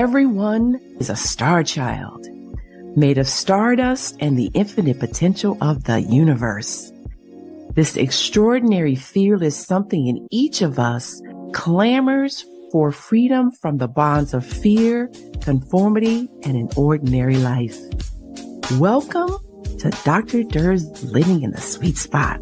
Everyone is a star child, made of stardust and the infinite potential of the universe. This extraordinary fearless something in each of us clamors for freedom from the bonds of fear, conformity, and an ordinary life. Welcome to Dr. Durr's Living in the Sweet Spot,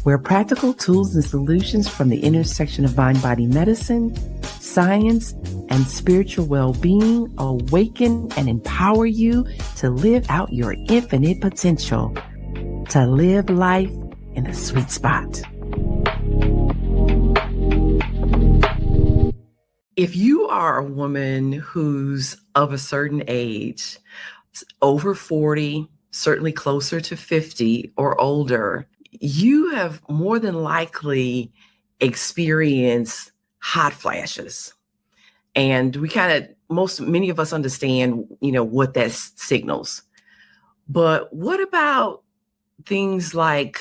where practical tools and solutions from the intersection of mind-body medicine, science, and spiritual well-being awaken and empower you to live out your infinite potential, to live life in the sweet spot. If you are a woman who's of a certain age, over 40, certainly closer to 50 or older, you have more than likely experienced hot flashes. And we many of us understand, what that signals. But what about things like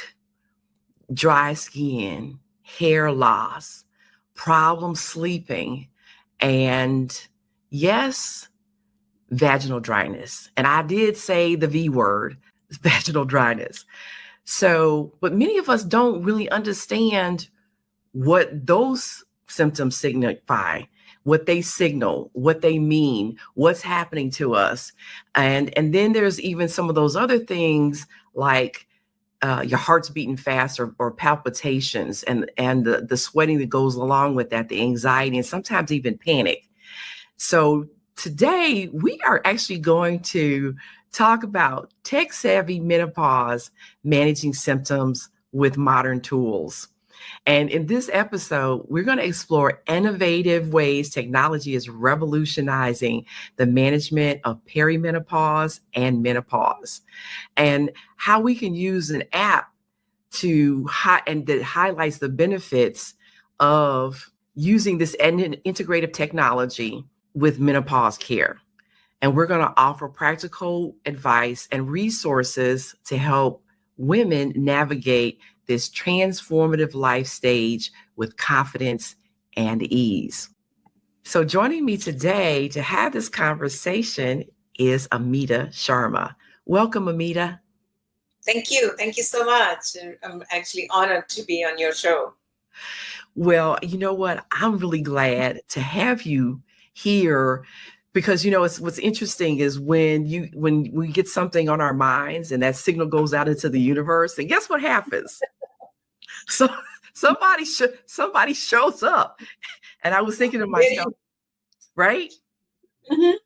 dry skin, hair loss, problem sleeping, and yes, vaginal dryness? And I did say the V word, vaginal dryness. So, but many of us don't really understand what those symptoms signify, what they signal, what they mean, what's happening to us. And then there's even some of those other things like your heart's beating fast or palpitations and the sweating that goes along with that, the anxiety, and sometimes even panic. So today we are actually going to talk about tech-savvy menopause, managing symptoms with modern tools. And in this episode, we're going to explore innovative ways technology is revolutionizing the management of perimenopause and menopause, and how we can use an app that highlights the benefits of using this integrative technology with menopause care. And we're going to offer practical advice and resources to help women navigate this transformative life stage with confidence and ease. So joining me today to have this conversation is Amita Sharma. Welcome, Amita. Thank you. Thank you so much. I'm actually honored to be on your show. Well, you know what? I'm really glad to have you here because, what's interesting is when we get something on our minds and that signal goes out into the universe, and guess what happens? So somebody shows up, and I was thinking to myself, right? Mm-hmm.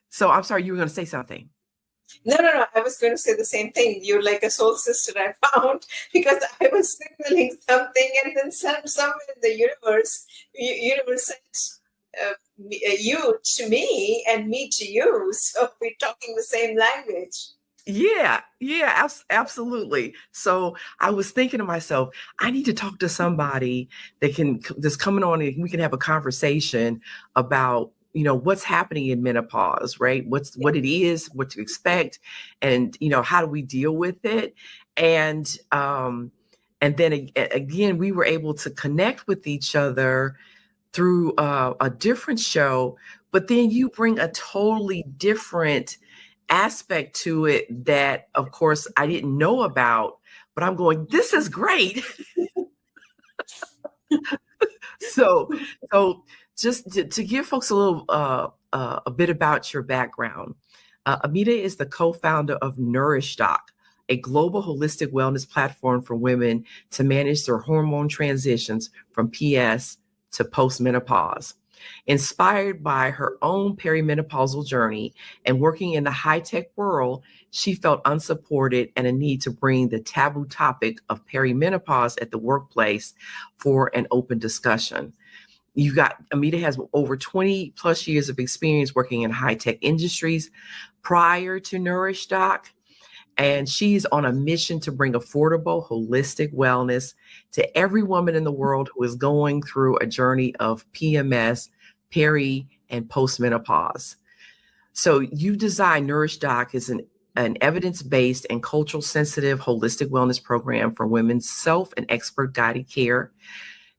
So I'm sorry, you were going to say something. No. I was going to say the same thing. You're like a soul sister I found, because I was signaling something, and then somewhere in the universe sent you to me and me to you. So we're talking the same language. Yeah, absolutely. So I was thinking to myself, I need to talk to somebody that's coming on and we can have a conversation about, what's happening in menopause, right? What it is, what to expect, and, how do we deal with it? And then again, we were able to connect with each other through a different show, but then you bring a totally different aspect to it that, of course, I didn't know about, but I'm going, this is great. So just to give folks a bit about your background, Amita is the co-founder of NourishDoc, a global holistic wellness platform for women to manage their hormone transitions from PS to post-menopause. Inspired by her own perimenopausal journey and working in the high-tech world, she felt unsupported and a need to bring the taboo topic of perimenopause at the workplace for an open discussion. Amita has over 20 plus years of experience working in high-tech industries prior to NourishDoc, and she's on a mission to bring affordable, holistic wellness to every woman in the world who is going through a journey of PMS, peri, and postmenopause. So you designed NourishDoc as an evidence-based and cultural sensitive holistic wellness program for women's self and expert guided care.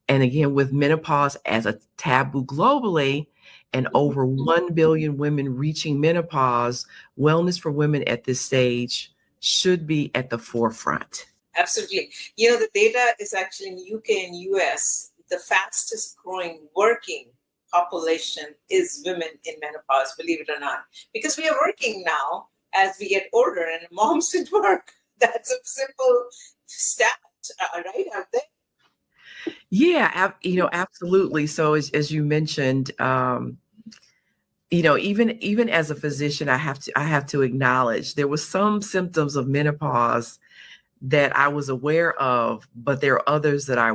And again, with menopause as a taboo globally, and Mhm. over 1 billion women reaching menopause, wellness for women at this stage should be at the forefront. Absolutely. You know, the data is actually in UK and US, the fastest growing working population is women in menopause, believe it or not, because we are working now as we get older and moms didn't work. That's a simple stat, right out there. Yeah, absolutely. So as you mentioned, even as a physician, I have to acknowledge there was some symptoms of menopause that I was aware of, but there are others that I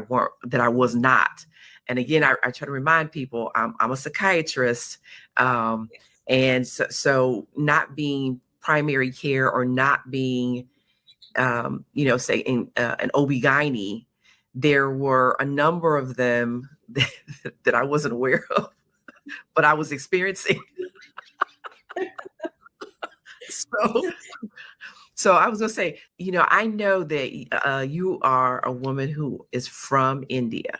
was not. And again, I try to remind people I'm a psychiatrist, um, and so not being primary care or not being say an OB-GYN, there were a number of them that I wasn't aware of, but I was experiencing. So, so I was gonna say, I know that you are a woman who is from India,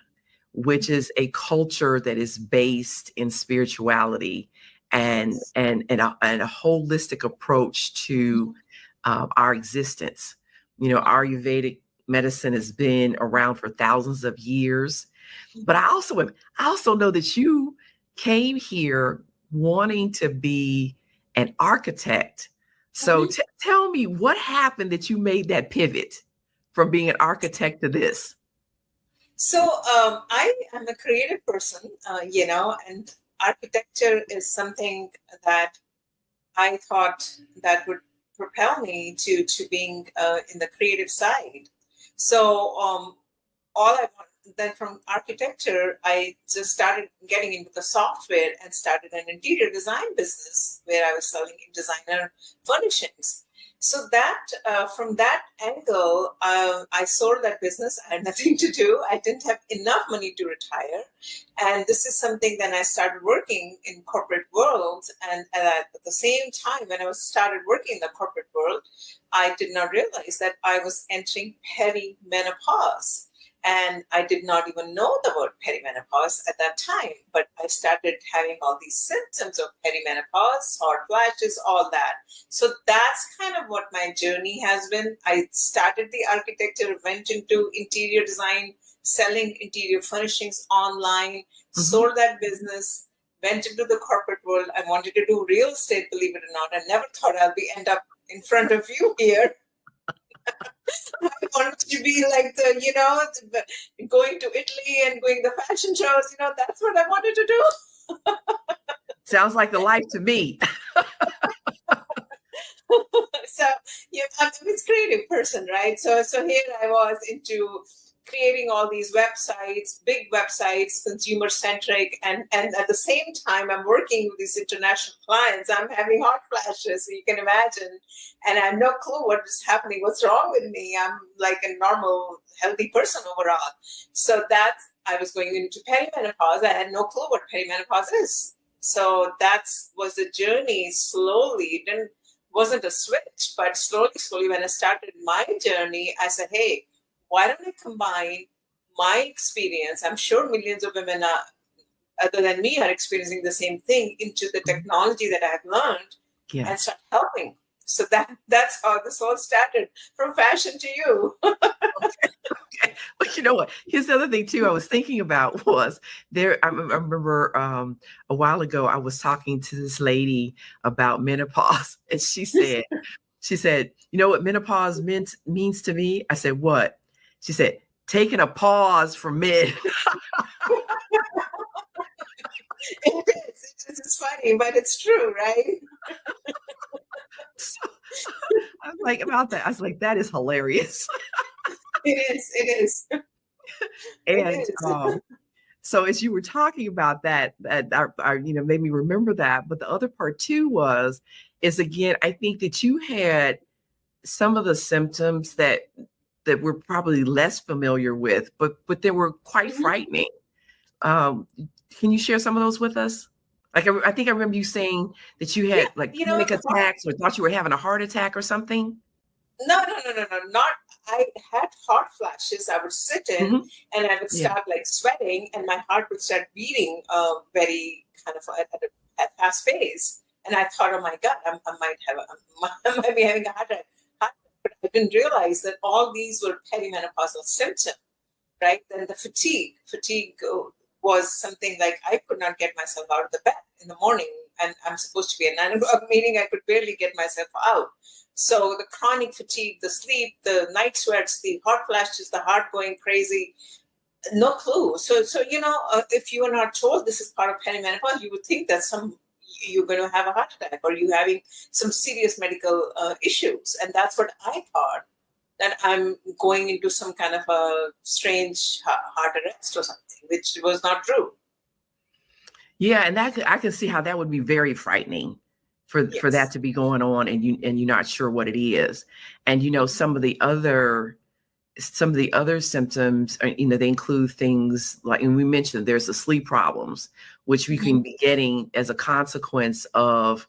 which is a culture that is based in spirituality and Yes. and a holistic approach to our existence. Ayurvedic medicine has been around for thousands of years, but I also know that you came here wanting to be an architect. So Mhm. tell me what happened that you made that pivot from being an architect to this. So I am a creative person, and architecture is something that I thought that would propel me to being in the creative side. So all I want then from architecture, I just started getting into the software and started an interior design business where I was selling designer furnishings. So that from that angle, I sold that business. I had nothing to do. I didn't have enough money to retire, and this is something. Then I started working in corporate world, and at the same time, when I was started working in the corporate world, I did not realize that I was entering perimenopause. And I did not even know the word perimenopause at that time, but I started having all these symptoms of perimenopause, hot flashes, all that. So that's kind of what my journey has been. I started the architecture, went into interior design, selling interior furnishings online, Mhm. sold that business, went into the corporate world. I wanted to do real estate, believe it or not. I never thought I'll be end up in front of you here. I wanted to be like going to Italy and going the fashion shows. That's what I wanted to do. Sounds like the life to me. So yeah, I'm a creative person, right? So here I was into creating all these websites, big websites, consumer centric, and at the same time I'm working with these international clients. I'm having hot flashes, so you can imagine, and I have no clue what is happening, what's wrong with me. I'm like a normal, healthy person overall. So that's I was going into perimenopause. I had no clue what perimenopause is. So that was the journey slowly. It didn't wasn't a switch, but slowly, when I started my journey, I said, hey, why don't I combine my experience? I'm sure millions of women other than me are experiencing the same thing into the Mhm. technology that I've learned and Yes. start helping. So that's how this all started from fashion to you. Okay. But you know what? Here's the other thing too. I was thinking about was there. I remember a while ago I was talking to this lady about menopause, and she said, "You know what menopause means to me?" I said, "What?" She said, "Taking a pause from men." It's funny, but it's true, right? So I was like about that. I was like, "That is hilarious." It is. And It is. so as you were talking about that made me remember that. But the other part too is again, I think that you had some of the symptoms that we're probably less familiar with, but they were quite Mhm. frightening. Um, can you share some of those with us? Like I think I remember you saying that you Yeah, had like panic attacks or thought you were having a heart attack or something. No. Not. I had hot flashes. I would sit in Hmm. and I would Yeah. start like sweating, and my heart would start beating very kind of at a fast pace. And I thought, oh my God, I might have, I might be having a heart attack. But I didn't realize that all these were perimenopausal symptoms, right? Then the fatigue was something like I could not get myself out of the bed in the morning, and I'm supposed to be a 9 o'clock meeting. I could barely get myself out. So the chronic fatigue, the sleep, the night sweats, the hot flashes, the heart going crazy, no clue. So if you are not told this is part of perimenopause, you would think that you're going to have a heart attack or you having some serious medical issues, and that's what I thought, that I'm going into some kind of a strange heart arrest or something, which was not true. Yeah, and I can see how that would be very frightening for that Yes. to be going on, and you're not sure what it is. And some of the other symptoms are, they include things like, and we mentioned there's the sleep problems, which we Mm-hmm. can be getting as a consequence of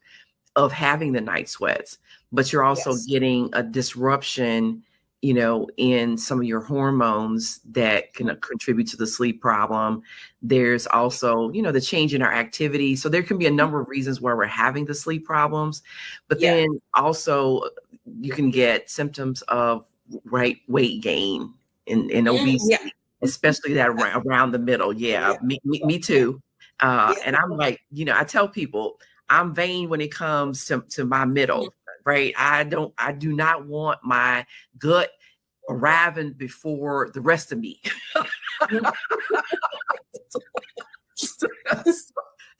having the night sweats, but you're also Yes. getting a disruption, in some of your hormones that can contribute to the sleep problem. There's also, the change in our activity. So there can be a number of reasons why we're having the sleep problems, but Yeah. then also you can get symptoms of weight gain and Yeah. obesity, especially that around the middle. Yeah, Yeah. me Yeah. too. Yeah. And I'm like, I tell people I'm vain when it comes to my middle, right? I do not want my gut arriving before the rest of me. Mhm.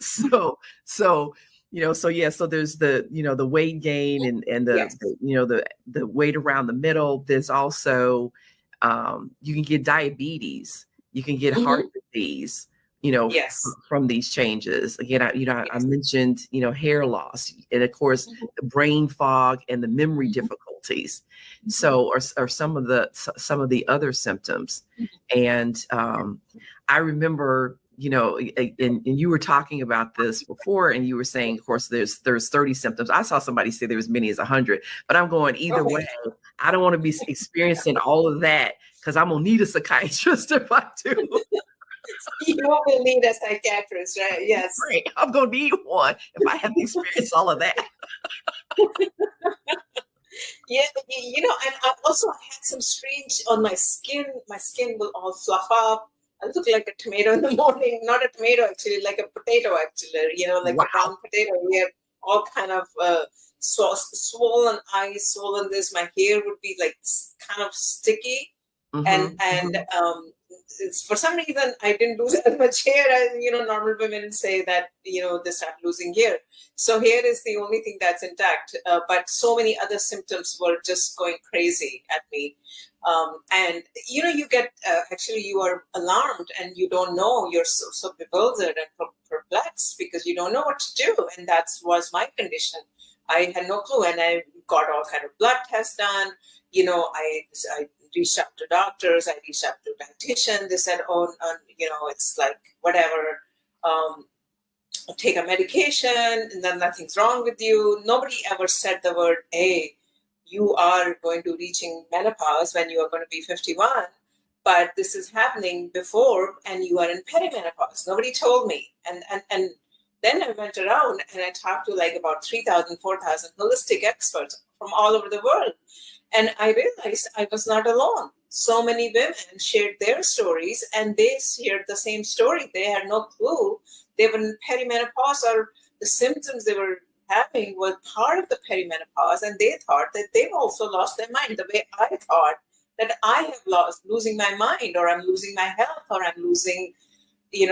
so so yeah, so there's the weight gain and Yes. the weight around the middle. There's also you can get diabetes, you can get heart Hmm. disease, Yes. from these changes. Again, I Yes. mentioned, hair loss, and of course Mhm. the brain fog and the memory Mhm. difficulties. Mhm. So, or some of the other symptoms. Mhm. And I remember, and you were talking about this before, and you were saying, of course, there's 30 symptoms. I saw somebody say there was many as 100, but I'm going either way. Okay. I don't want to be experiencing all of that because I'm gonna need a psychiatrist if I do. You will need a psychiatrist, right? Yes. Right. I'm gonna need one if I have to experience all of that. Yeah, and I had some strange on my skin. My skin will all fluff up. I look like a tomato in the morning. Not a tomato, actually, like a potato, actually. Like a Wow. brown potato. We have all kind of swollen eyes, swollen this. My hair would be like kind of sticky, and Hmm. and Hmm. um, for some reason I didn't lose as much hair as normal women say that they start losing hair. So hair is the only thing that's intact, but so many other symptoms were just going crazy at me. And you get actually you are alarmed and you don't know, you're so bewildered and perplexed because you don't know what to do, and that was my condition. I had no clue, and I got all kind of blood tests done. I reached out to doctors, I reached out to dietitian. They said, oh, it's like whatever. Um, Take a medication and then nothing's wrong with you. Nobody ever said the word, hey, you are going to reaching menopause when you are going to be 51, but this is happening before and you are in perimenopause. Nobody told me. And then I went around and I talked to like about 3,000, 4,000 holistic experts from all over the world. And I realized I was not alone. So many women shared their stories and they shared the same story. They had no clue they were in perimenopause, or the symptoms they were having were part of the perimenopause, and they thought that they've also lost their mind the way I thought that I have losing my mind, or I'm losing my health, or I'm losing,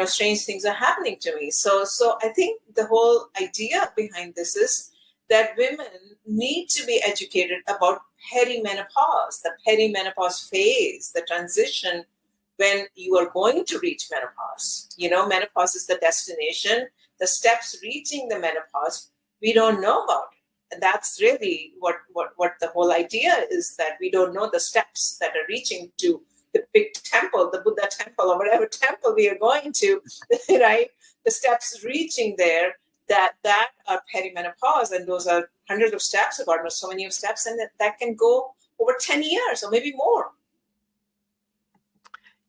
strange things are happening to me. So I think the whole idea behind this is that women need to be educated about perimenopause, the perimenopause phase, the transition when you are going to reach menopause. Menopause is the destination. The steps reaching the menopause, we don't know about it. And that's really what the whole idea is, that we don't know the steps that are reaching to the big temple, the Buddha temple, or whatever temple we are going to, right? The steps reaching there that are perimenopause, and those are hundreds of steps, or God knows so many of steps, and that can go over 10 years or maybe more.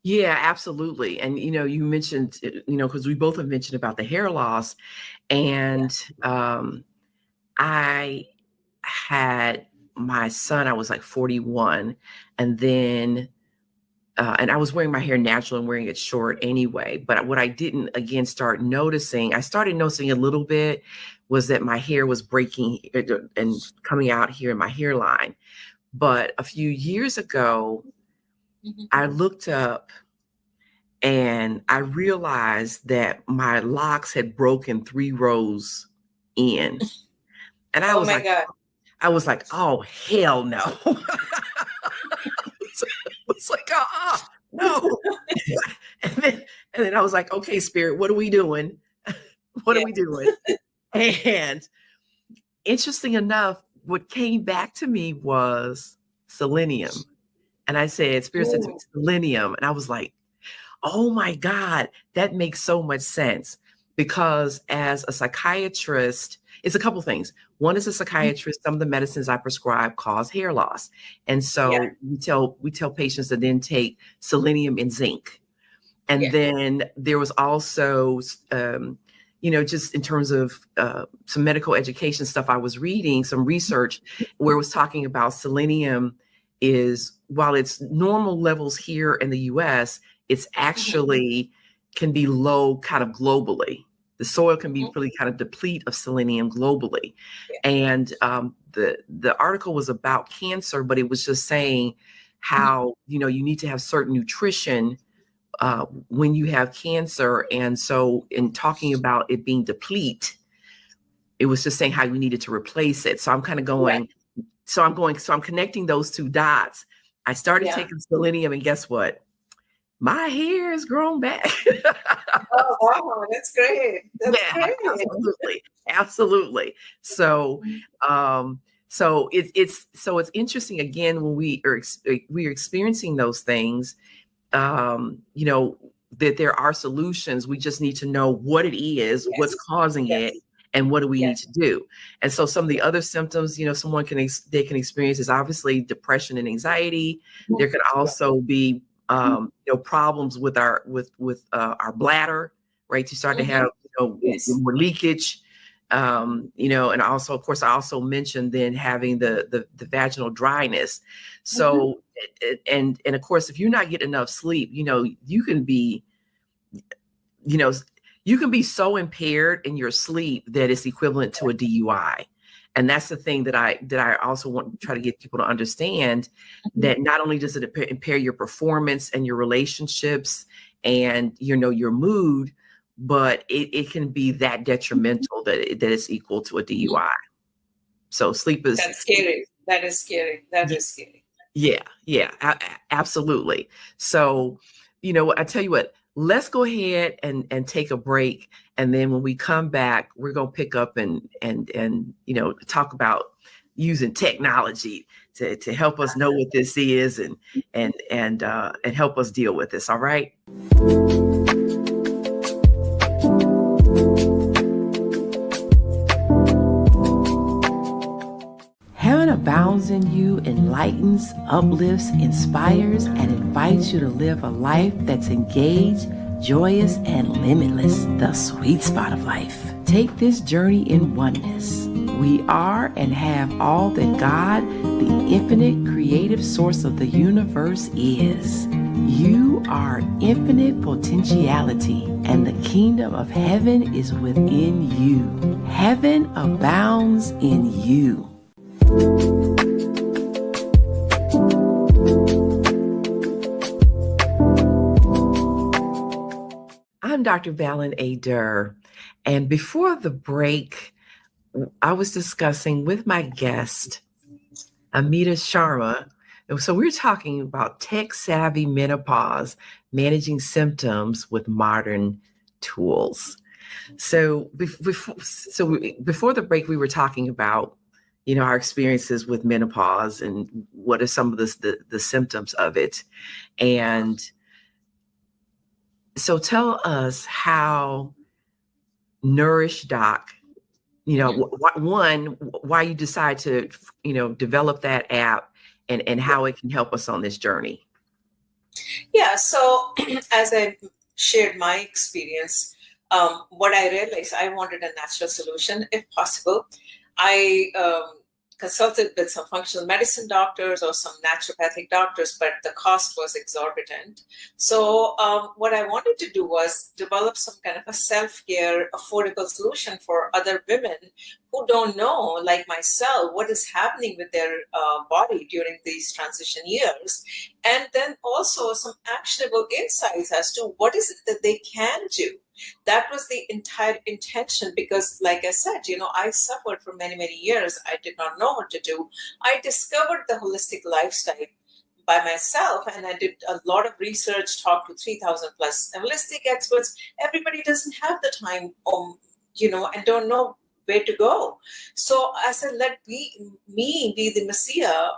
Yeah, absolutely. And, you mentioned, because we both have mentioned about the hair loss. And I had my son, I was like 41. And then, and I was wearing my hair natural and wearing it short anyway. But what I didn't, again, start noticing, I started noticing a little bit, was that my hair was breaking and coming out here in my hairline. But a few years ago, I looked up and I realized that my locks had broken 3 rows in. And Oh my God. I was like, oh, hell no. It's like, no. and then I was like, okay, Spirit, what are we doing? What are we doing? And interesting enough, what came back to me was selenium. And I said, Spirit said to me, selenium. And I was like, oh my God, that makes so much sense. Because as a psychiatrist, it's a couple things. One, as a psychiatrist, some of the medicines I prescribe cause hair loss. And so we tell patients to then take selenium and zinc. And then there was also, just in terms of some medical education stuff I was reading, some research where it was talking about selenium is, while it's normal levels here in the US, it's actually can be low kind of globally. The soil can be really kind of deplete of selenium globally. And the article was about cancer, but it was just saying how, you need to have certain nutrition when you have cancer. And so in talking about it being deplete, it was just saying how you needed to replace it. So I'm kind of going, so I'm connecting those 2 dots. I started taking selenium, and guess what? My hair has grown back. Oh, wow, that's great. That's great. Absolutely. So, it's interesting again when we are experiencing those things. That there are solutions. We just need to know what it is, what's causing it, and what do we need to do. And so some of the other symptoms, someone can experience is obviously depression and anxiety. There can also be problems with our bladder, right? You start to have more leakage, and also, of course, I also mentioned then having the vaginal dryness. So, and of course, if you're not getting enough sleep, you can be, you can be so impaired in your sleep that it's equivalent to a DUI. And that's the thing that I also want to try to get people to understand, that not only does it impair your performance and your relationships and, your mood, but it can be that detrimental that it's equal to a DUI. So sleep is... That's scary. That is scary. That is scary. Yeah, absolutely. So, I tell you what, let's go ahead and take a break. And then when we come back, we're going to pick up and talk about using technology to help us know what this is and help us deal with this. All right. Heaven Abounds in You enlightens, uplifts, inspires, and invites you to live a life that's engaged, joyous, and limitless, the sweet spot of life. Take this journey in oneness. We are and have all that God, the infinite creative source of the universe, is. You are infinite potentiality, and the kingdom of heaven is within you. Heaven abounds in you. I'm Dr. Valen A. Durr, and before the break, I was discussing with my guest, Amita Sharma. So we're talking about tech-savvy menopause, managing symptoms with modern tools. So before the break, we were talking about, our experiences with menopause and what are some of the symptoms of it. And so tell us how NourishDoc, why you decide to, develop that app, and how it can help us on this journey. Yeah, so as I shared my experience, what I realized, I wanted a natural solution if possible. I consulted with some functional medicine doctors or some naturopathic doctors, but the cost was exorbitant. So what I wanted to do was develop some kind of a self-care, affordable solution for other women who don't know, like myself, what is happening with their body during these transition years. And then also some actionable insights as to what is it that they can do. That was the entire intention, because like I said, I suffered for many, many years. I did not know what to do. I discovered the holistic lifestyle by myself, and I did a lot of research, talked to 3,000 plus holistic experts. Everybody doesn't have the time, and don't know where to go. So I said, let me be the messiah,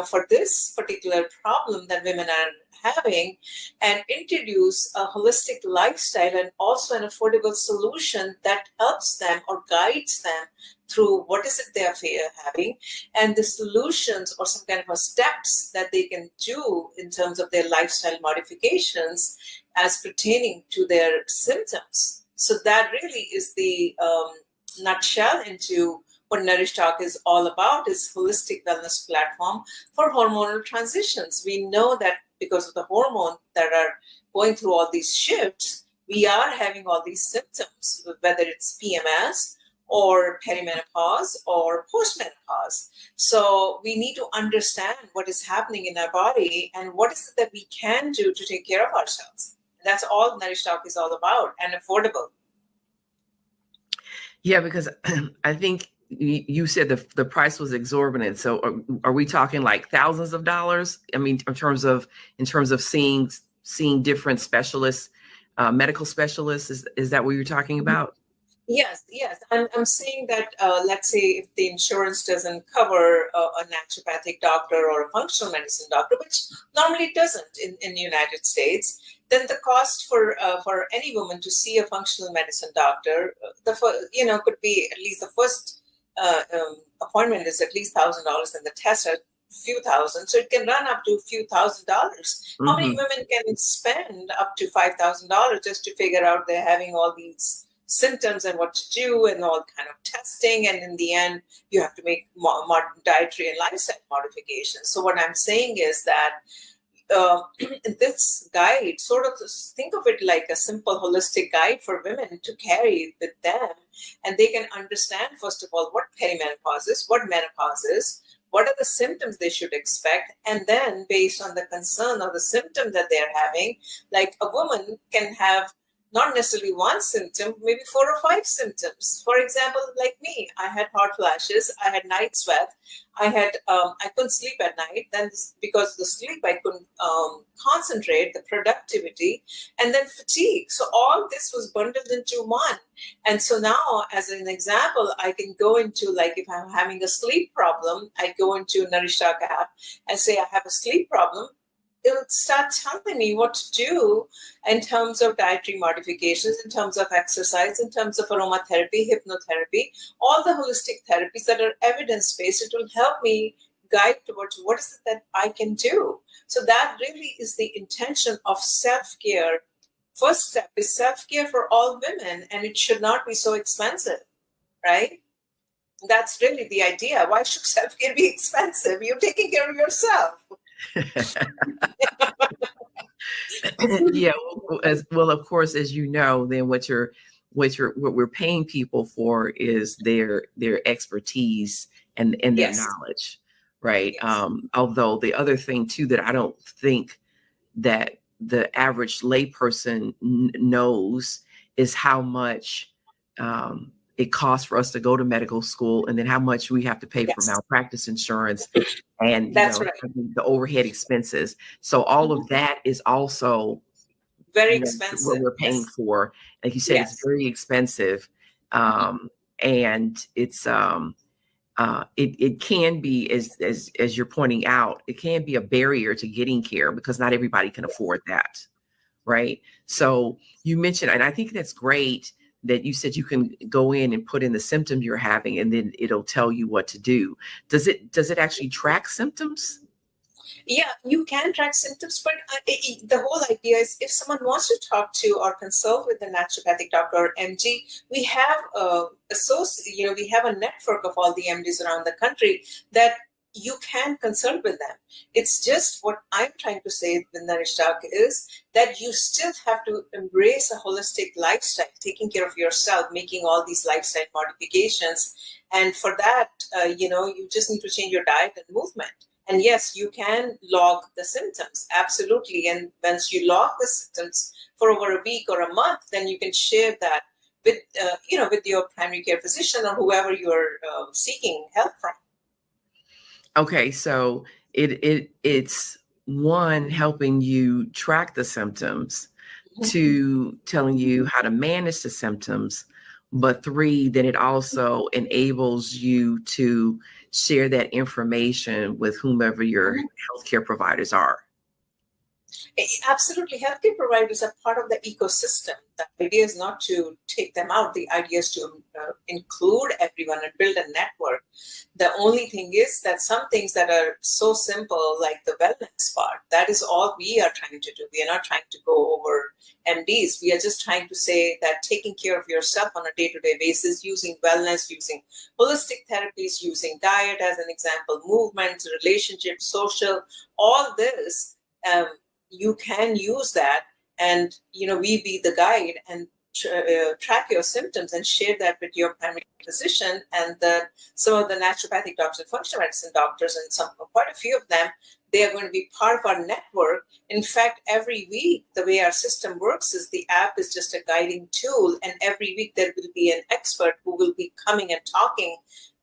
for this particular problem that women are having, and introduce a holistic lifestyle and also an affordable solution that helps them or guides them through what is it they are having, and the solutions or some kind of steps that they can do in terms of their lifestyle modifications as pertaining to their symptoms. So that really is the nutshell into what NourishDoc is all about, is holistic wellness platform for hormonal transitions. We know that because of the hormone that are going through all these shifts, we are having all these symptoms, whether it's PMS or perimenopause or post-menopause. So we need to understand what is happening in our body and what is it that we can do to take care of ourselves. That's all NourishDoc is all about, and affordable. Yeah, because I think you said the price was exorbitant. So are we talking like thousands of dollars? I mean, in terms of seeing different specialists, medical specialists, is that what you're talking about? Yes. I'm saying that, let's say if the insurance doesn't cover a naturopathic doctor or a functional medicine doctor, which normally it doesn't in the United States, then the cost for any woman to see a functional medicine doctor, could be at least the first appointment is at least $1,000, and the tests are few thousand. So it can run up to a few $1,000s. Mm-hmm. How many women can spend up to $5,000 just to figure out they're having all these symptoms and what to do and all kind of testing, and in the end you have to make dietary and lifestyle modifications. So what I'm saying is that this guide, sort of think of it like a simple holistic guide for women to carry with them, and they can understand, first of all, what perimenopause is, what menopause is, what are the symptoms they should expect, and then based on the concern or the symptom that they're having, like a woman can have not necessarily one symptom, maybe 4 or 5 symptoms. For example, like me, I had hot flashes, I had night sweat, I couldn't sleep at night. Then because of the sleep, I couldn't concentrate, the productivity, and then fatigue. So all this was bundled into one. And so now, as an example, I can go into, like, if I'm having a sleep problem, I go into NourishDoc app and say I have a sleep problem. It'll start telling me what to do in terms of dietary modifications, in terms of exercise, in terms of aromatherapy, hypnotherapy, all the holistic therapies that are evidence-based. It will help me guide towards what is it that I can do. So that really is the intention of self-care. First step is self-care for all women, and it should not be so expensive, right? That's really the idea. Why should self-care be expensive? You're taking care of yourself. Yeah, as well, of course, as you know, then what we're paying people for is their expertise and their Yes. knowledge, right? Yes. Although the other thing too that I don't think that the average layperson knows is how much it costs for us to go to medical school, and then how much we have to pay for malpractice insurance and the overhead expenses. So all of that is also very expensive. What we're paying for. Like you said, it's very expensive. And it's it can be, as you're pointing out, it can be a barrier to getting care because not everybody can afford that. Right. So you mentioned, and I think that's great that you said you can go in and put in the symptom you're having, and then it'll tell you what to do. Does it actually track symptoms? Yeah, you can track symptoms, but the whole idea is if someone wants to talk to or consult with a naturopathic doctor or MD, we have we have a network of all the MDs around the country that you can consult with them. It's just what I'm trying to say with NourishDoc is that you still have to embrace a holistic lifestyle, taking care of yourself, making all these lifestyle modifications. And for that, you just need to change your diet and movement. And yes, you can log the symptoms, absolutely. And once you log the symptoms for over a week or a month, then you can share that with, with your primary care physician or whoever you're seeking help from. Okay, so it's one, helping you track the symptoms, two, telling you how to manage the symptoms, but three, then it also enables you to share that information with whomever your healthcare providers are. Absolutely. Healthcare providers are part of the ecosystem. The idea is not to take them out. The idea is to include everyone and build a network. The only thing is that some things that are so simple, like the wellness part, that is all we are trying to do. We are not trying to go over MDs. We are just trying to say that taking care of yourself on a day-to-day basis, using wellness, using holistic therapies, using diet as an example, movement, relationships, social, all this, you can use that, and we be the guide and track your symptoms and share that with your primary physician and some of the naturopathic doctors, functional medicine doctors, and quite a few of them. They are going to be part of our network. In fact, every week, the way our system works is the app is just a guiding tool, and every week there will be an expert who will be coming and talking.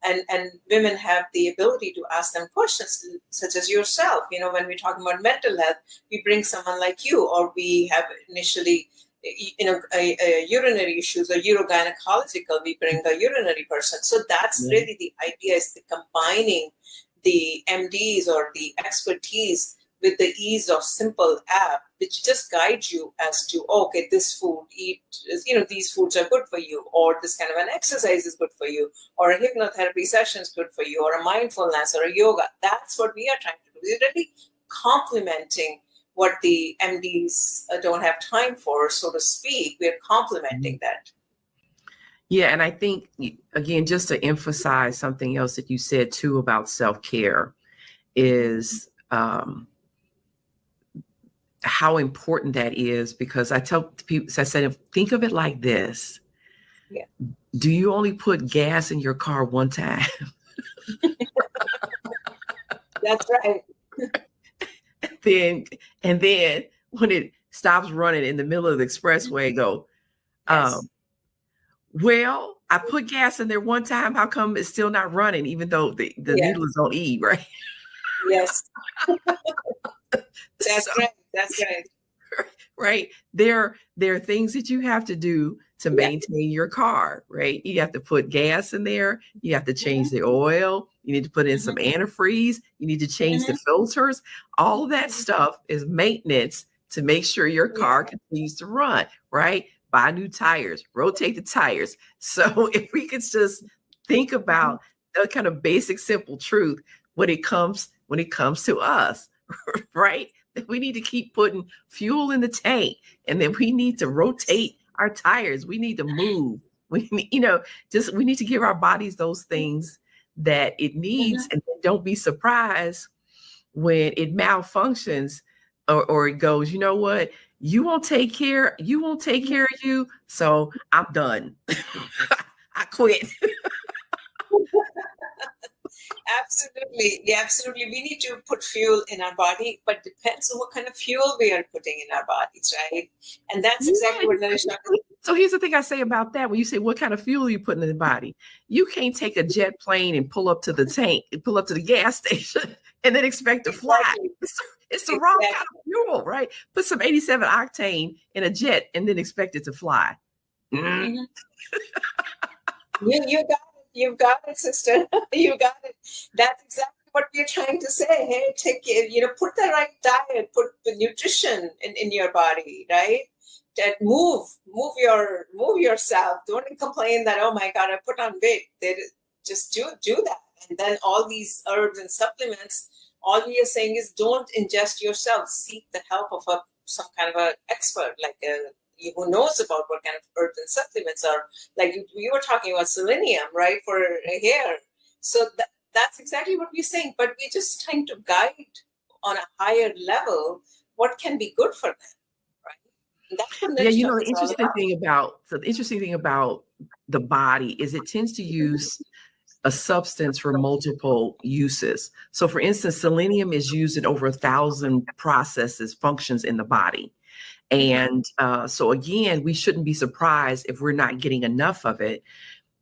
And women have the ability to ask them questions, such as yourself. When we're talking about mental health, we bring someone like you, or we have initially, urinary issues or urogynecological, we bring a urinary person. So that's really the idea, is the combining the MDs or the expertise with the ease of simple app, which just guides you as to, okay, this food, these foods are good for you, or this kind of an exercise is good for you, or a hypnotherapy session is good for you, or a mindfulness or a yoga. That's what we are trying to do. We're really complementing what the MDs don't have time for, so to speak. We're complementing that. Yeah, and I think, again, just to emphasize something else that you said too about self-care is how important that is, because I tell people, I said, think of it like this. Yeah. Do you only put gas in your car one time? That's right. And then when it stops running in the middle of the expressway, go, well, I put gas in there one time. How come it's still not running, even though the needle is on E, right? Yes. That's right. That's right. Right. There are things that you have to do to maintain your car, right? You have to put gas in there. You have to change the oil. You need to put in some antifreeze. You need to change the filters. All of that stuff is maintenance to make sure your car continues to run, right? Buy new tires, rotate the tires. So if we could just think about the kind of basic, simple truth when it comes to us, right? We need to keep putting fuel in the tank, and then we need to rotate our tires. We need to move. We need, we need to give our bodies those things that it needs, and don't be surprised when it malfunctions or it goes, you know what? You won't take care of you. So I'm done. I quit. Absolutely. Yeah, absolutely. We need to put fuel in our body, but depends on what kind of fuel we are putting in our bodies, right? And that's exactly what NourishDoc is. So here's the thing I say about that. When you say what kind of fuel are you putting in the body, you can't take a jet plane and pull up to the tank and pull up to the gas station and then expect to fly. It's the wrong kind of fuel, right? Put some 87 octane in a jet and then expect it to fly. You got it. You've got it, sister. You got it. That's exactly what we're trying to say. Hey, take it, put the right diet, put the nutrition in your body, right? That move yourself. Don't complain that, oh my God, I put on weight. Just do that. And then all these herbs and supplements All we are saying is don't ingest yourself. Seek the help of some kind of an expert, like who knows about what kind of herbs and supplements are. Like you were talking about selenium, right, for hair. So that's exactly what we're saying. But we're just trying to guide on a higher level what can be good for them, right? And that's what Yeah, NourishDoc the is all about. interesting thing about the body is it tends to use a substance for multiple uses. So for instance, selenium is used in over 1,000 processes, functions in the body. And so again, we shouldn't be surprised if we're not getting enough of it,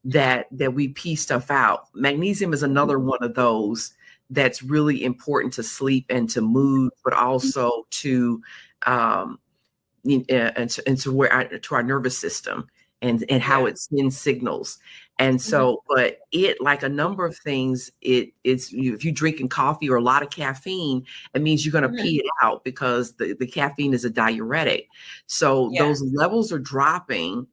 that we pee stuff out. Magnesium is another one of those that's really important to sleep and to mood, but also to to our nervous system and how it sends signals. And so, but it, like a number of things, if you're drinking coffee or a lot of caffeine, it means you're going to pee it out because the caffeine is a diuretic. So those levels are dropping.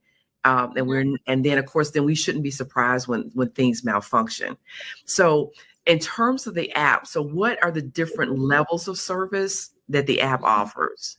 And then of course, then we shouldn't be surprised when things malfunction. So in terms of the app, so what are the different levels of service that the app offers?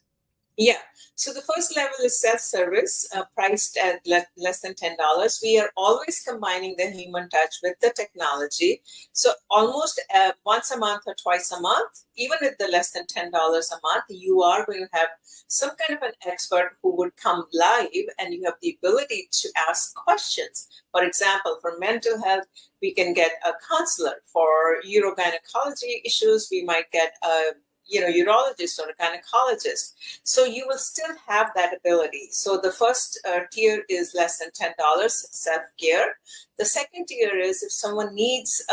Yeah. So the first level is self-service, priced at less than $10. We are always combining the human touch with the technology. So almost once a month or twice a month, even with the less than $10 a month, you are going to have some kind of an expert who would come live, and you have the ability to ask questions. For example, for mental health, we can get a counselor. For urogynecology issues, we might get a urologist or a gynecologist. So you will still have that ability. So the first tier is less than $10, self-care. The second tier is if someone needs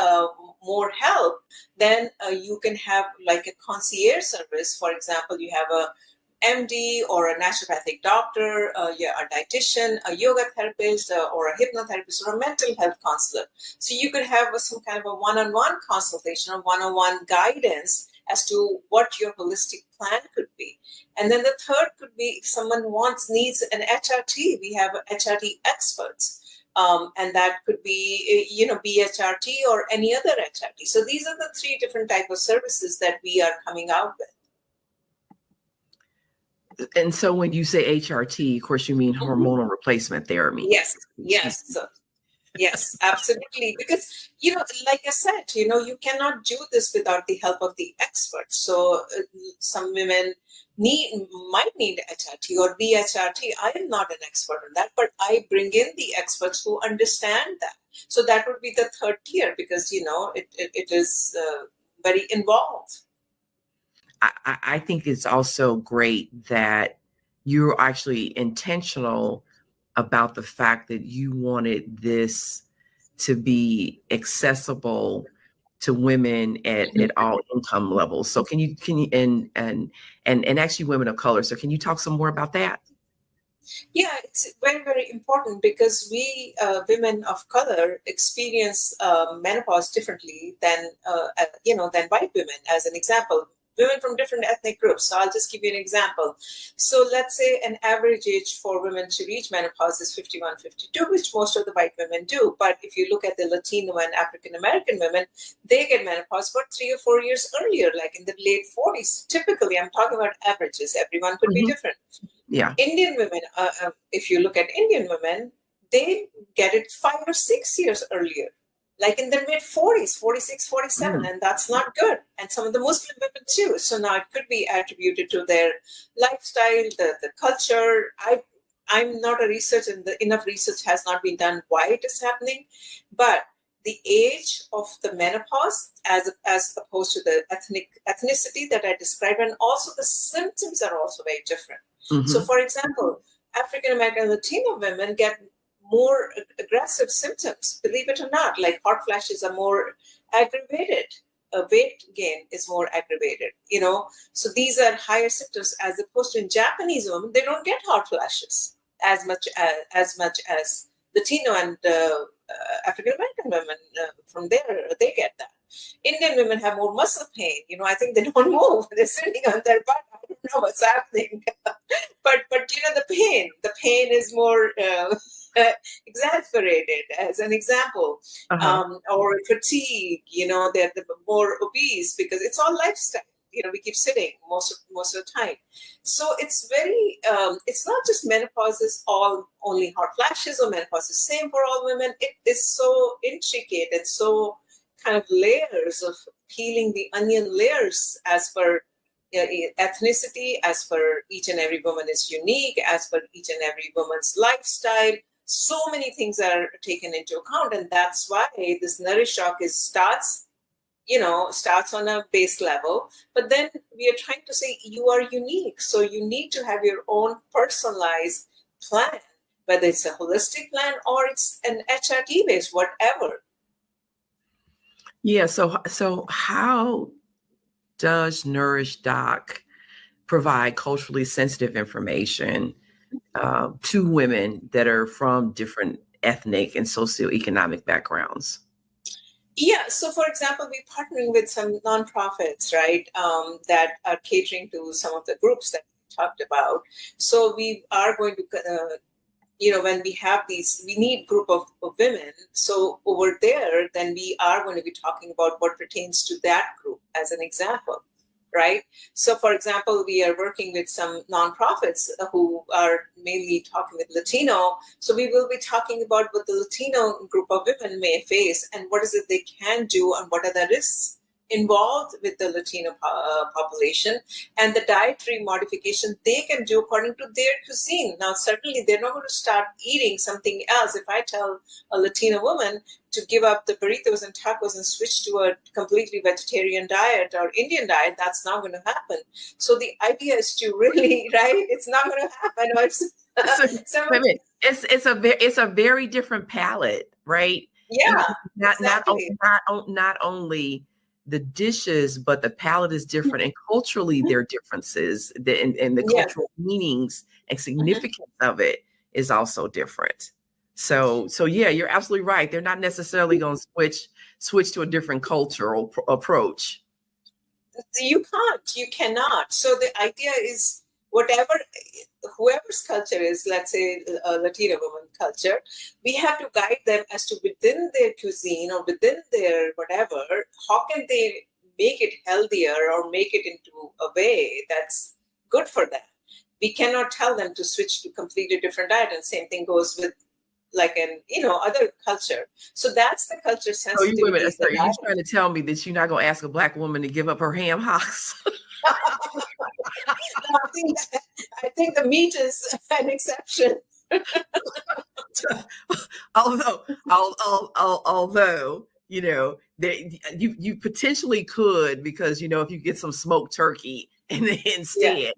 more help, then you can have like a concierge service. For example, you have a MD or a naturopathic doctor, a dietitian, a yoga therapist, or a hypnotherapist, or a mental health counselor. So you could have some kind of a one-on-one consultation or one-on-one guidance as to what your holistic plan could be. And then the third could be if someone needs an HRT, we have HRT experts. And that could be, BHRT or any other HRT. So these are the three different types of services that we are coming out with. And so when you say HRT, of course, you mean hormonal replacement therapy. Yes. So, yes, absolutely. Because, like I said, you cannot do this without the help of the experts. So some women might need HRT or BHRT. I am not an expert on that, but I bring in the experts who understand that. So that would be the third tier because, it is very involved. I think it's also great that you're actually intentional about the fact that you wanted this to be accessible to women at all income levels. So can you and actually women of color. So can you talk some more about that? Yeah, it's very, very important because we women of color experience menopause differently than white women. As an example, women from different ethnic groups. So I'll just give you an example. So let's say an average age for women to reach menopause is 51, 52, which most of the white women do. But if you look at the Latino and African American women, they get menopause about 3 or 4 years earlier, like in the late 40s. Typically, I'm talking about averages. Everyone could be different. Yeah. Indian women, if you look at Indian women, they get it 5 or 6 years earlier, like in their mid 40s, 46, 47, and that's not good. And some of the Muslim women too. So now it could be attributed to their lifestyle, the culture. I'm not a researcher, and enough research has not been done why it is happening, but the age of the menopause as opposed to the ethnicity that I described, and also the symptoms are also very different. So, for example, African American Latino women get more aggressive symptoms, believe it or not, like hot flashes are more aggravated. Weight gain is more aggravated, So these are higher symptoms as opposed to in Japanese women, they don't get hot flashes as much as Latino and African American women from there, they get that. Indian women have more muscle pain. I think they don't move. They're sitting on their butt. I don't know what's happening. but the pain is more exasperated, as an example, Uh-huh. or fatigue. They're more obese because it's all lifestyle. We keep sitting most of the time. So it's very, it's not just menopause is all only hot flashes, or menopause is same for all women. It is so intricate and so kind of layers of peeling the onion layers as per ethnicity, as per each and every woman is unique, as per each and every woman's lifestyle. So many things are taken into account, and that's why this NourishDoc starts on a base level. But then we are trying to say you are unique, so you need to have your own personalized plan, whether it's a holistic plan or it's an HRT based, whatever. Yeah. So how does NourishDoc provide culturally sensitive information to women that are from different ethnic and socioeconomic backgrounds? Yeah, so for example, we're partnering with some nonprofits, right, that are catering to some of the groups that we talked about. So we are going to, when we have these, we need group of women. So over there, then we are going to be talking about what pertains to that group as an example, right? So for example, we are working with some nonprofits who are mainly talking with Latino. So we will be talking about what the Latino group of women may face and what is it they can do and what are the risks involved with the Latino population, and the dietary modification they can do according to their cuisine. Now, certainly they're not going to start eating something else. If I tell a Latina woman to give up the burritos and tacos and switch to a completely vegetarian diet or Indian diet, that's not going to happen. So the idea is to really, right? It's not going to happen. Or It's a very different palette, right? Yeah, exactly. Not only the dishes, but the palette is different, and culturally there are differences. And the Yeah. cultural meanings and significance of it is also different. So yeah, you're absolutely right. They're not necessarily going to switch to a different cultural approach. You cannot. So the idea is whoever's culture is, let's say a Latino woman culture, we have to guide them as to within their cuisine or within their whatever, how can they make it healthier or make it into a way that's good for them. We cannot tell them to switch to completely different diet, and same thing goes with like other culture. So that's the culture So you women, sensitivities so that are you trying to tell me that you're not going to ask a Black woman to give up her ham hocks? I think the meat is an exception. although you potentially could, because if you get some smoked turkey and then Yeah, instead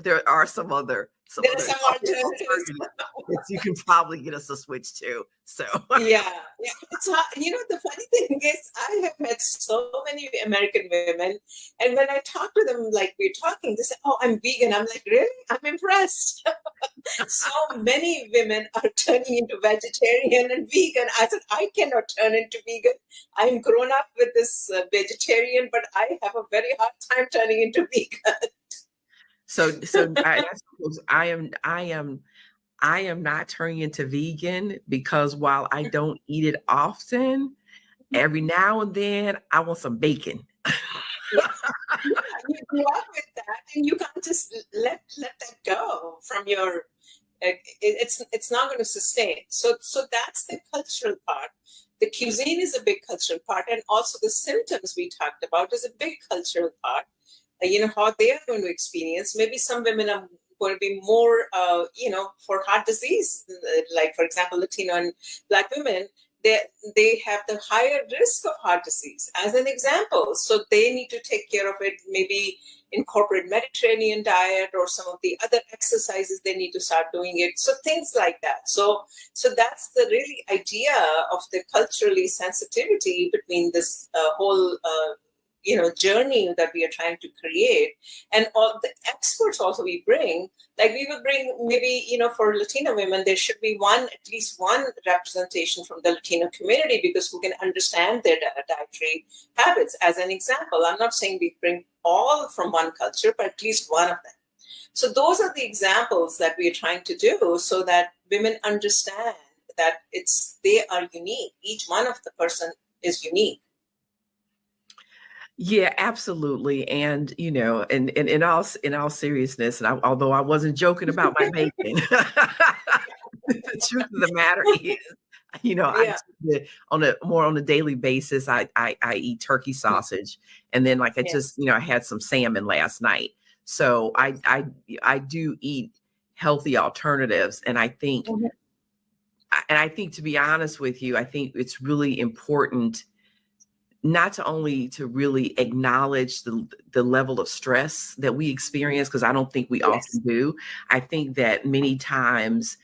there are some other there are some alternatives. that you can probably get us to switch to. So Yeah, yeah. It's hard. The funny thing is, I have met so many American women, and when I talk to them, like we're talking, they say, "Oh, I'm vegan." I'm like, "Really? I'm impressed." So many women are turning into vegetarian and vegan. I said, I cannot turn into vegan. I'm grown up with this vegetarian, but I have a very hard time turning into vegan. I am not turning into vegan, because while I don't eat it often, every now and then I want some bacon. Yeah, yeah, you grew up with that, and you can't just let that go from your. It's not going to sustain. So that's the cultural part. The cuisine is a big cultural part, and also the symptoms we talked about is a big cultural part. How they are going to experience. Maybe some women are going to be more, for heart disease, like for example, Latino and Black women. They have the higher risk of heart disease, as an example. So they need to take care of it. Maybe incorporate Mediterranean diet or some of the other exercises. They need to start doing it. So things like that. So that's the really idea of the culturally sensitivity between this whole journey that we are trying to create. And all the experts also we bring, like we will bring maybe, for Latino women, there should be at least one representation from the Latino community, because who can understand their dietary habits. As an example, I'm not saying we bring all from one culture, but at least one of them. So those are the examples that we are trying to do, so that women understand that they are unique. Each one of the person is unique. Yeah, absolutely. And, and in all seriousness, and although I wasn't joking about my bacon, the truth of the matter is, I Yeah. on a daily basis, I eat turkey sausage, and then like Yes. I had some salmon last night. So I do eat healthy alternatives, and I think Mhm. to be honest with you, I think it's really important not to only to really acknowledge the level of stress that we experience, because I don't think we often Yes. do. I think that many times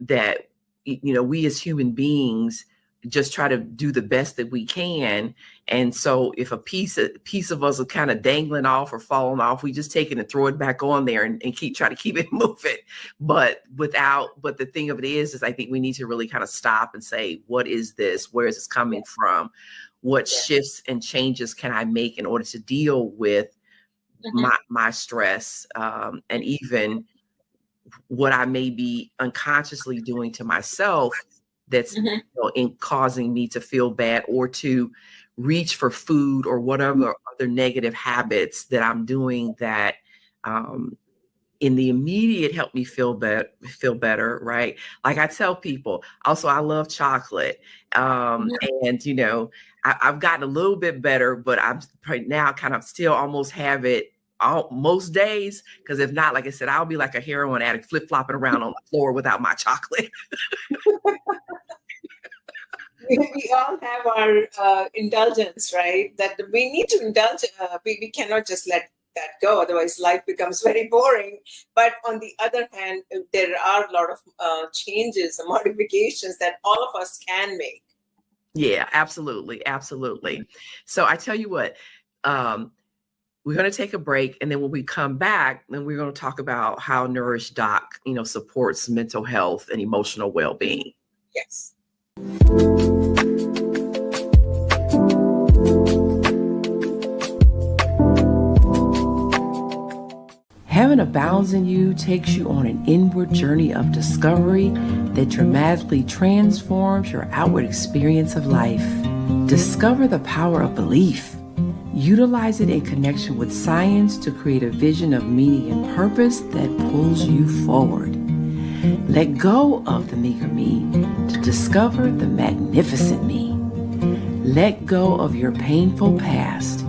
that we as human beings just try to do the best that we can, and so if a piece of us are kind of dangling off or falling off, we just take it and throw it back on there and keep trying to keep it moving. But the thing of it is I think we need to really kind of stop and say, what is this? Where is this coming from? What Yeah. shifts and changes can I make in order to deal with my stress, and even what I may be unconsciously doing to myself that's in causing me to feel bad or to reach for food or whatever other negative habits that I'm doing that in the immediate help me feel better, right? Like I tell people, also I love chocolate. And I've gotten a little bit better, but I'm right now kind of still almost have it most days, because if not, like I said, I'll be like a heroin addict flip-flopping around on the floor without my chocolate. We all have our indulgence, right? That we need to indulge. We cannot just let that go, otherwise life becomes very boring. But on the other hand, there are a lot of changes and modifications that all of us can make. Yeah, absolutely. So I tell you what, we're going to take a break, and then when we come back, then we're going to talk about how NourishDoc, supports mental health and emotional well-being. Yes. Heaven Abounds in You takes you on an inward journey of discovery that dramatically transforms your outward experience of life. Discover the power of belief. Utilize it in connection with science to create a vision of meaning and purpose that pulls you forward. Let go of the meager me to discover the magnificent me. Let go of your painful past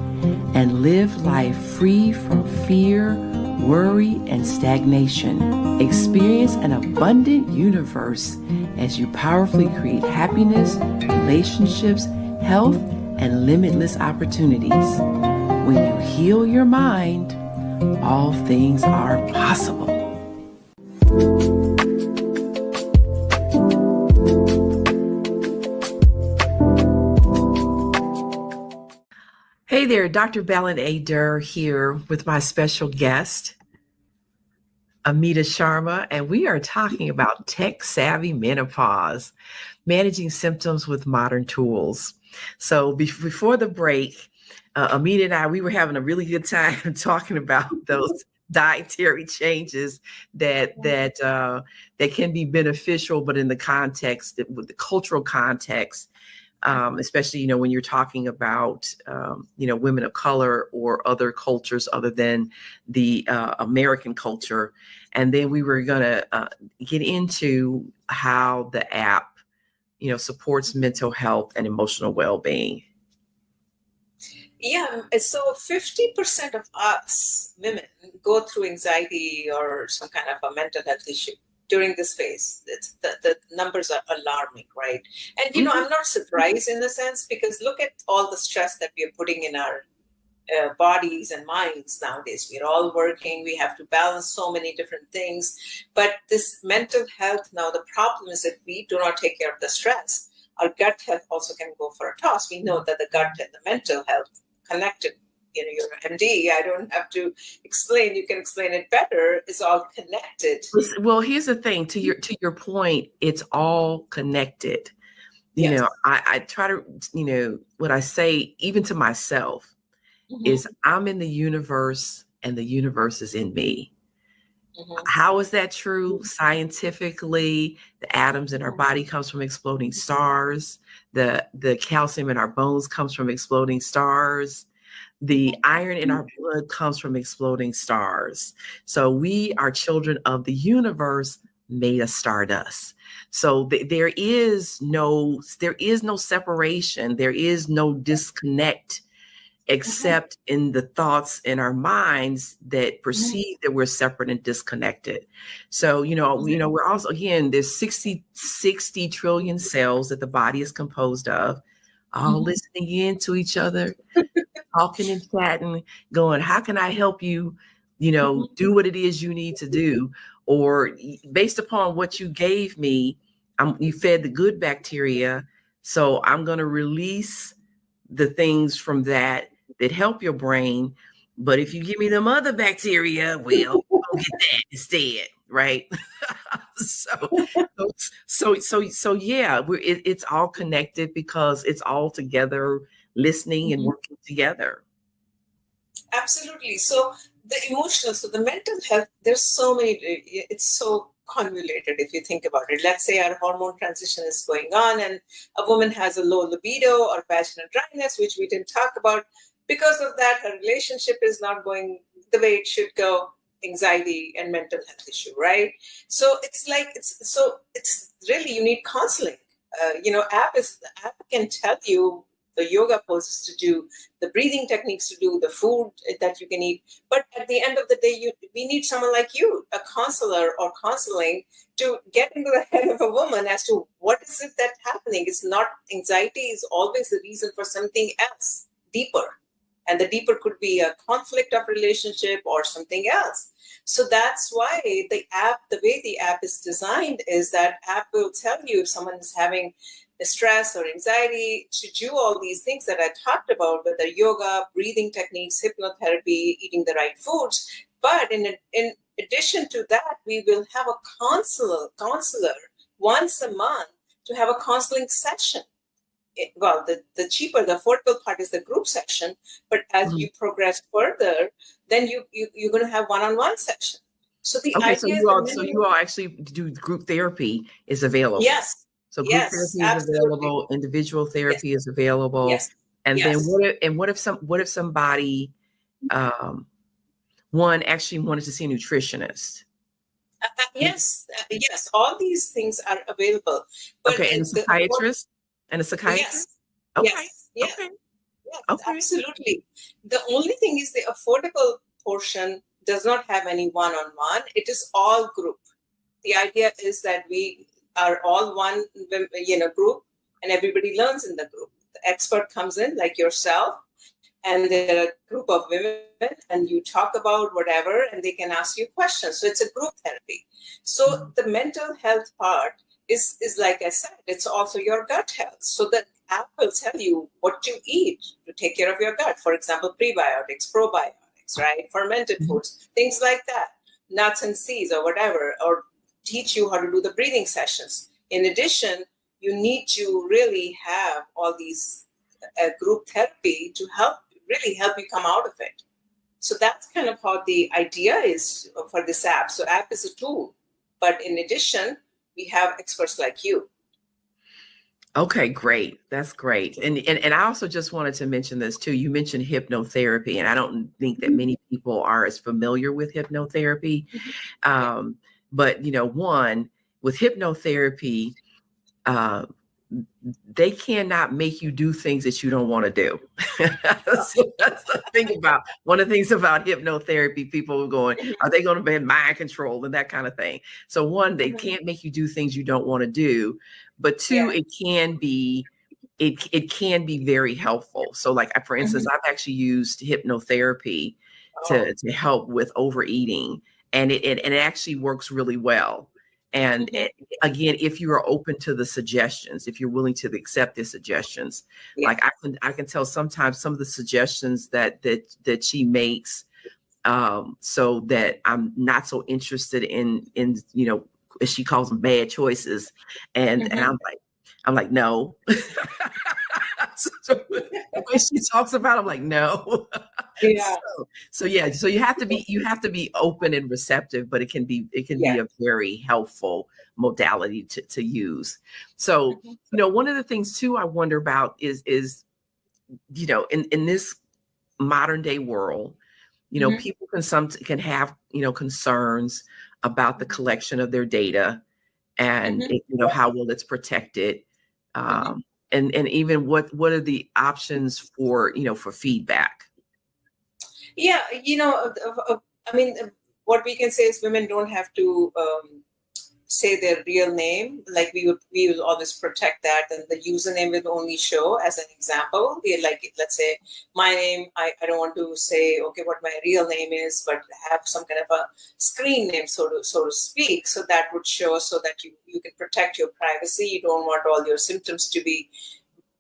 and live life free from fear, worry, and stagnation. Experience an abundant universe as you powerfully create happiness, relationships, health, and limitless opportunities. When you heal your mind, all things are possible. Hey there, Dr. Balin A. Durr here with my special guest, Amita Sharma, and we are talking about tech-savvy menopause, managing symptoms with modern tools. So before the break, Amita and I, we were having a really good time talking about those dietary changes that can be beneficial, but in the context, with the cultural context, especially, when you're talking about, women of color or other cultures other than the American culture. And then we were going to get into how the app, supports mental health and emotional well-being. Yeah, so 50% of us women go through anxiety or some kind of a mental health issue during this phase. The numbers are alarming, right? And, I'm not surprised in a sense, because look at all the stress that we are putting in our bodies and minds nowadays. We're all working. We have to balance so many different things. But this mental health, now the problem is if we do not take care of the stress, our gut health also can go for a toss. We know that the gut and the mental health connected. You're MD. I don't have to explain. You can explain it better. It's all connected. Well, here's the thing. To your point, it's all connected. Yes. I try to, what I say, even to myself, is I'm in the universe and the universe is in me. How is that true? Scientifically, the atoms in our body comes from exploding stars. The calcium in our bones comes from exploding stars. The iron in our blood comes from exploding stars. So we are children of the universe made of stardust. So there is no separation. There is no disconnect except in the thoughts in our minds that perceive that we're separate and disconnected. So, we're also, again, there's 60 trillion cells that the body is composed of, all listening in to each other, talking and chatting, going, how can I help you, do what it is you need to do? Or based upon what you gave me, you fed the good bacteria. So I'm going to release the things from that help your brain. But if you give me them other bacteria, well, I'll get that instead, right? so yeah, it's all connected because it's all together, listening and working together. Absolutely. So the mental health, there's so many, it's so convoluted if you think about it. Let's say our hormone transition is going on and a woman has a low libido or vaginal dryness, which we didn't talk about. Because of that, her relationship is not going the way it should go, anxiety and mental health issue, right? So it's really, you need counseling. App can tell you the yoga poses to do, the breathing techniques to do, the food that you can eat. But at the end of the day, we need someone like you, a counselor or counseling, to get into the head of a woman as to what is it that's happening. It's not, anxiety is always the reason for something else, deeper. And the deeper could be a conflict of relationship or something else. So that's why the way the app is designed is that app will tell you if someone is having stress or anxiety to do all these things that I talked about, whether yoga, breathing techniques, hypnotherapy, eating the right foods. But in addition to that, we will have a counselor once a month to have a counseling session. The cheaper, the affordable part is the group session. But as you progress further, then you're going to have one-on-one session. So the idea so you all actually do group therapy is available. Yes. So group therapy is available, individual therapy is available. Yes. And then what if somebody one actually wanted to see a nutritionist? Yes, all these things are available. But and a psychiatrist? Yes. Okay. Yes. Okay. Yes, Okay. absolutely. The only thing is the affordable portion does not have any one-on-one. It is all group. The idea is that we are all one, group, and everybody learns in the group. The expert comes in, like yourself, and there are a group of women, and you talk about whatever, and they can ask you questions. So it's a group therapy. So the mental health part is like I said, it's also your gut health. So the app will tell you what to eat to take care of your gut. For example, prebiotics, probiotics, right? Fermented foods, things like that, nuts and seeds or whatever, or teach you how to do the breathing sessions. In addition, you need to really have all these group therapy to really help you come out of it. So that's kind of how the idea is for this app. So app is a tool, but in addition, we have experts like you. Okay, great. That's great. And I also just wanted to mention this too. You mentioned hypnotherapy, and I don't think that many people are as familiar with hypnotherapy. But one, with hypnotherapy, they cannot make you do things that you don't want to do. So that's the thing about one of the things about hypnotherapy. People are going, are they going to be mind control and that kind of thing? So one, they can't make you do things you don't want to do, but two, it can be very helpful. So like, for instance, I've actually used hypnotherapy to help with overeating, and it actually works really well. And again, if you are open to the suggestions, if you're willing to accept the suggestions, like I can tell sometimes some of the suggestions that she makes, so that I'm not so interested in as she calls them bad choices, and I'm like no. So the way she talks about it, I'm like, no. Yeah. So yeah, so you have to be open and receptive, but it can be Yeah. a very helpful modality to use. So, one of the things too I wonder about is in this modern day world, people can have, concerns about the collection of their data and how well it's protected. And even what are the options for, for feedback? Yeah, I mean, what we can say is women don't have to say their real name. Like we will always protect that, and the username will only show as an example. Like, let's say my name, I don't want to say okay what my real name is, but have some kind of a screen name, so to speak. So that would show, so that you can protect your privacy. You don't want all your symptoms to be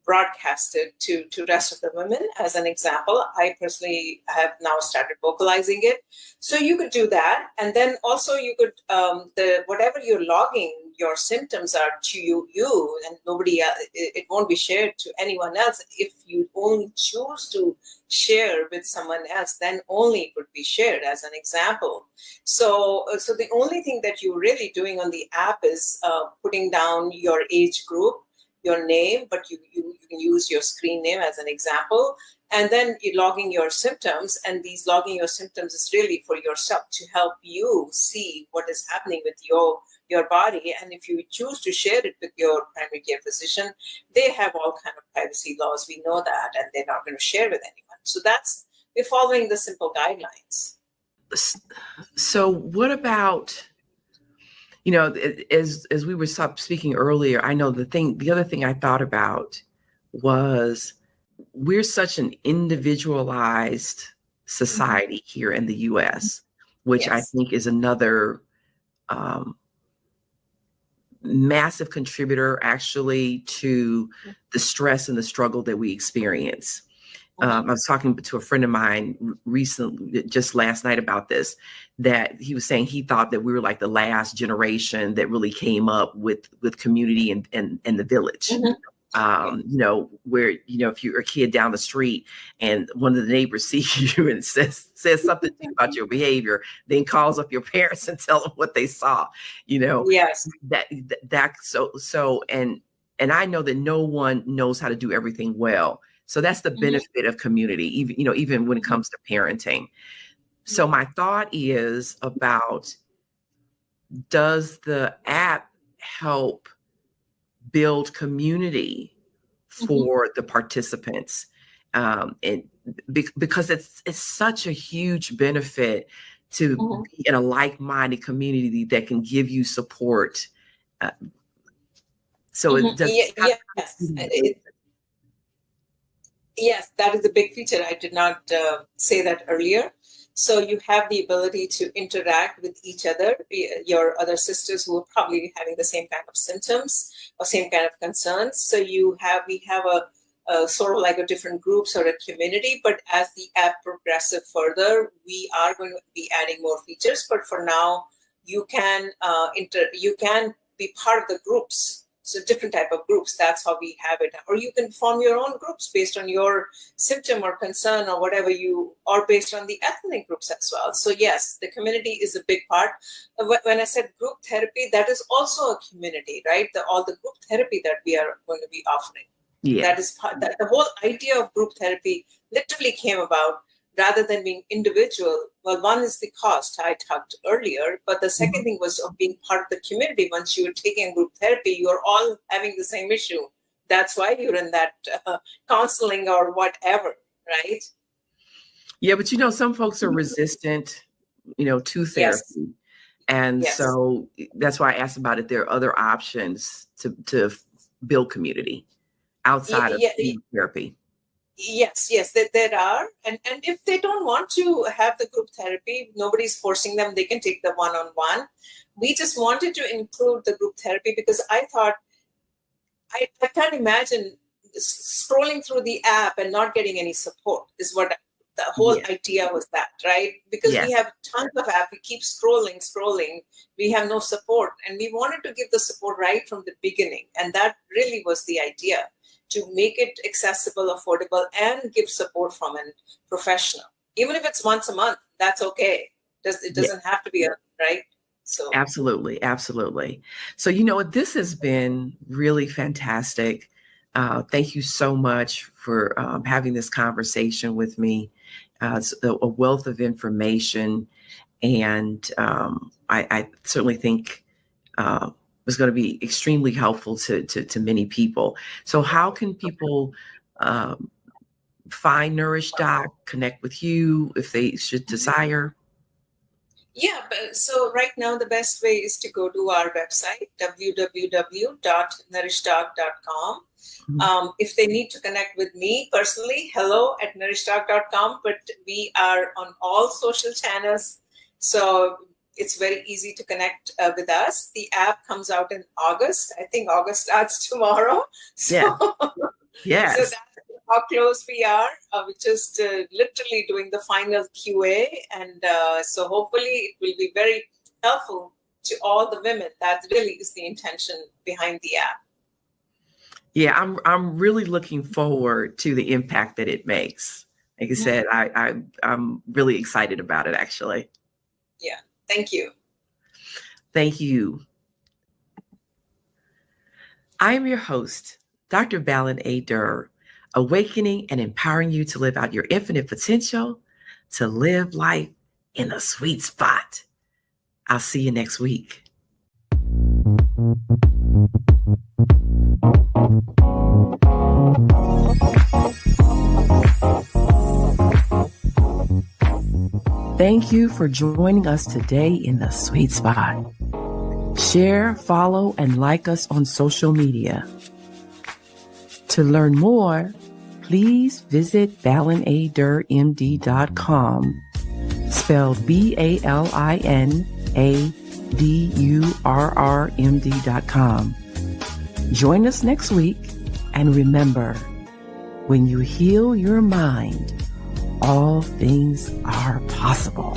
broadcasted to rest of the women. As an example, I personally have now started vocalizing it. So you could do that, and then also you could the whatever you're logging your symptoms are to you and nobody else. It won't be shared to anyone else. If you only choose to share with someone else, then only it would be shared, as an example. So the only thing that you're really doing on the app is putting down your age group, your name, but you can use your screen name as an example, and then you're logging your symptoms. And these logging your symptoms is really for yourself, to help you see what is happening with your body. And if you choose to share it with your primary care physician, they have all kind of privacy laws. We know that, and they're not going to share with anyone. So we're following the simple guidelines. So what about, as we were speaking earlier, I know the other thing I thought about was we're such an individualized society here in the US, which I think is another massive contributor actually to the stress and the struggle that we experience. I was talking to a friend of mine recently, just last night, about this, that he was saying he thought that we were like the last generation that really came up with community and the village. Where, if you're a kid down the street and one of the neighbors sees you and says something to you about your behavior, then calls up your parents and tell them what they saw, Yes. And I know that no one knows how to do everything well. So that's the benefit of community, even when it comes to parenting. So my thought is about, does the app help build community for the participants? And because it's such a huge benefit to be in a like-minded community that can give you support. So it does. Yes, that is a big feature. I did not say that earlier. So you have the ability to interact with each other, your other sisters who are probably having the same kind of symptoms or same kind of concerns. So we have a sort of like a different groups or a community. But as the app progresses further, we are going to be adding more features. But for now, you can be part of the groups. So different type of groups, that's how we have it. Or you can form your own groups based on your symptom or concern or whatever or based on the ethnic groups as well. So yes, the community is a big part. When I said group therapy, that is also a community, right? All the group therapy that we are going to be offering. Yeah. That is that the whole idea of group therapy literally came about rather than being individual. Well, one is the cost I talked earlier, but the second thing was of being part of the community. Once you're taking group therapy, you're all having the same issue. That's why you're in that counseling or whatever, right? Yeah, but some folks are resistant, to therapy. Yes. And so that's why I asked about if there are other options to build community outside of therapy. Yes, there are. And if they don't want to have the group therapy, nobody's forcing them. They can take the one-on-one. We just wanted to include the group therapy because I thought, I can't imagine scrolling through the app and not getting any support is what the whole idea was, that, right? Because we have tons of apps. We keep scrolling. We have no support. And we wanted to give the support right from the beginning. And that really was the idea. to make it accessible, affordable, and give support from a professional. Even if it's once a month, that's okay. It doesn't have to be right? So absolutely. Absolutely. So, this has been really fantastic. Thank you so much for having this conversation with me. It's a wealth of information. And I certainly think was going to be extremely helpful to many people. So how can people find NourishDoc, connect with you if they should desire? Yeah, so right now the best way is to go to our website, www.nourishdoc.com. If they need to connect with me personally, hello@nourishdoc.com, but we are on all social channels, so it's very easy to connect with us. The app comes out in August. I think August starts tomorrow. So, yes. So that's how close we are. We're just literally doing the final QA. And so hopefully it will be very helpful to all the women. That really is the intention behind the app. Yeah, I'm really looking forward to the impact that it makes. Like I said, I'm really excited about it, actually. Yeah, thank you. Thank you. I am your host, Dr. Balin A. Durr, awakening and empowering you to live out your infinite potential, to live life in a sweet spot. I'll see you next week. Thank you for joining us today in the sweet spot. Share, follow, and like us on social media. To learn more, please visit balinadurmd.com, spelled BALINADURRMD.com. Join us next week, and remember, when you heal your mind, all things are possible.